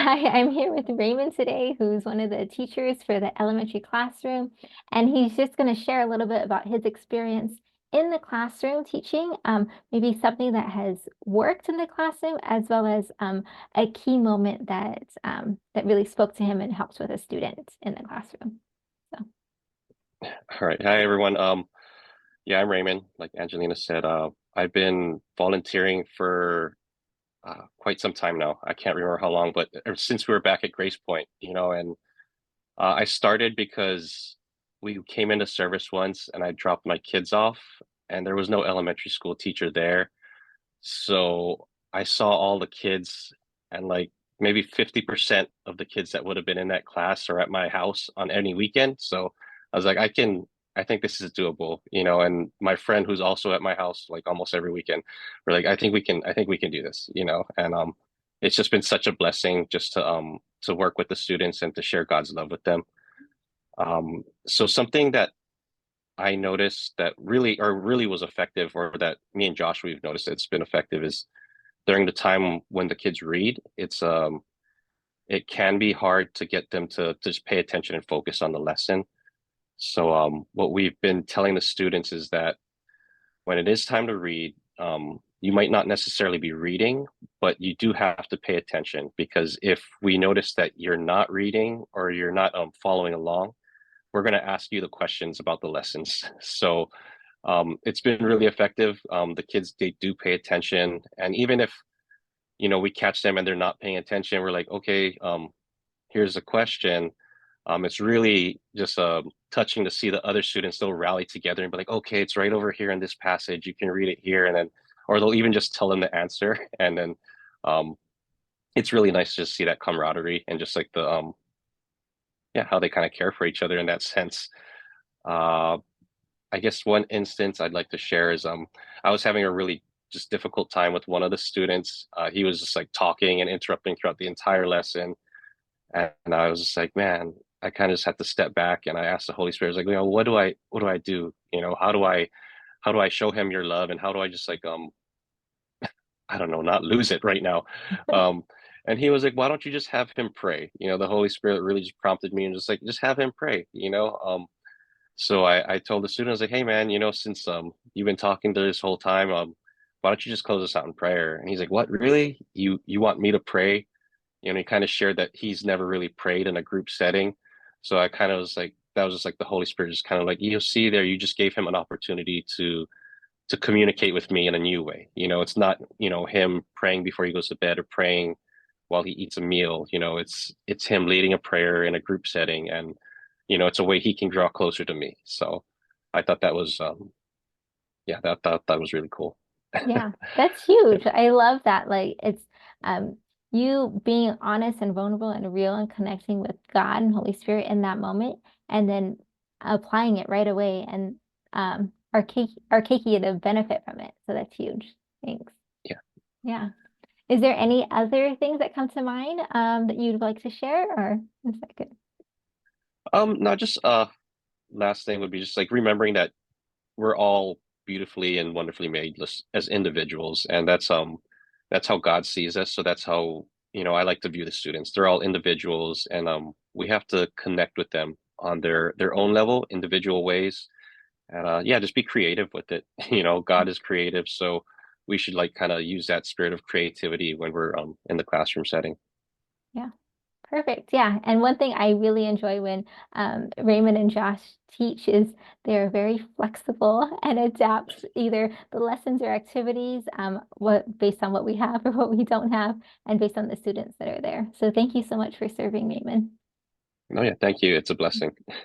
Hi, I'm here with Raymond today, who's one of the teachers for the elementary classroom, and he's just going to share a little bit about his experience in the classroom teaching, maybe something that has worked in the classroom, as well as a key moment that really spoke to him and helped with a student in the classroom. So, All right. Hi, everyone. Yeah, I'm Raymond. Like Angelina said, I've been volunteering for quite some time now. I can't remember how long, but ever since we were back at Grace Point, and I started because we came into service once and I dropped my kids off and there was no elementary school teacher there. So I saw all the kids and like maybe 50% of the kids that would have been in that class are at my house on any weekend. So I was like, I think this is doable, and my friend who's also at my house like almost every weekend, we're like, I think we can do this, and it's just been such a blessing just to work with the students and to share God's love with them. So something that I noticed that really was effective, or that me and Josh we've noticed it's been effective, is during the time when the kids read, it can be hard to get them to just pay attention and focus on the lesson. So what we've been telling the students is that when it is time to read, you might not necessarily be reading, but you do have to pay attention, because if we notice that you're not reading or you're not following along, we're going to ask you the questions about the lessons. So it's been really effective. The kids, they do pay attention. And even if, we catch them and they're not paying attention, we're like, okay, here's a question. It's really just touching to see the other students still rally together and be like, okay, it's right over here in this passage. You can read it here. And then, or they'll even just tell them the answer. And then um, it's really nice to just see that camaraderie and just like yeah, how they kind of care for each other in that sense. Uh, I guess one instance I'd like to share is I was having a really just difficult time with one of the students. He was just like talking and interrupting throughout the entire lesson. And I was just like, man, I kind of just had to step back, and I asked the Holy Spirit, I was like, what do I do? How do I show him your love, and how do I just like I don't know, not lose it right now. Um and he was like, why don't you just have him pray? The Holy Spirit really just prompted me and just like, just have him pray. So I told the student, I was like, hey man, since you've been talking to this whole time, why don't you just close us out in prayer? And he's like, what, really? You want me to pray? He kind of shared that he's never really prayed in a group setting. So I kind of was like, that was just like the Holy Spirit just kind of like, you see there, you just gave him an opportunity to communicate with me in a new way. It's not, him praying before he goes to bed or praying while he eats a meal. It's him leading a prayer in a group setting, and it's a way he can draw closer to me. So I thought that was yeah, that was really cool. yeah, that's huge. I love that. Like it's um you being honest and vulnerable and real and connecting with God and Holy Spirit in that moment and then applying it right away and our Keiki to benefit from it. So that's huge. Thanks. Yeah. Yeah. Is there any other things that come to mind that you'd like to share, or is that good? No, just last thing would be just like remembering that we're all beautifully and wonderfully made as individuals, and that's how God sees us. So that's how, I like to view the students. They're all individuals, and we have to connect with them on their own level, individual ways. And yeah, just be creative with it. God is creative, so we should like kind of use that spirit of creativity when we're in the classroom setting. Yeah. Perfect. Yeah. And one thing I really enjoy when Raymond and Josh teach is they're very flexible and adapt either the lessons or activities what based on what we have or what we don't have and based on the students that are there. So thank you so much for serving, Raymond. No, yeah, thank you. It's a blessing.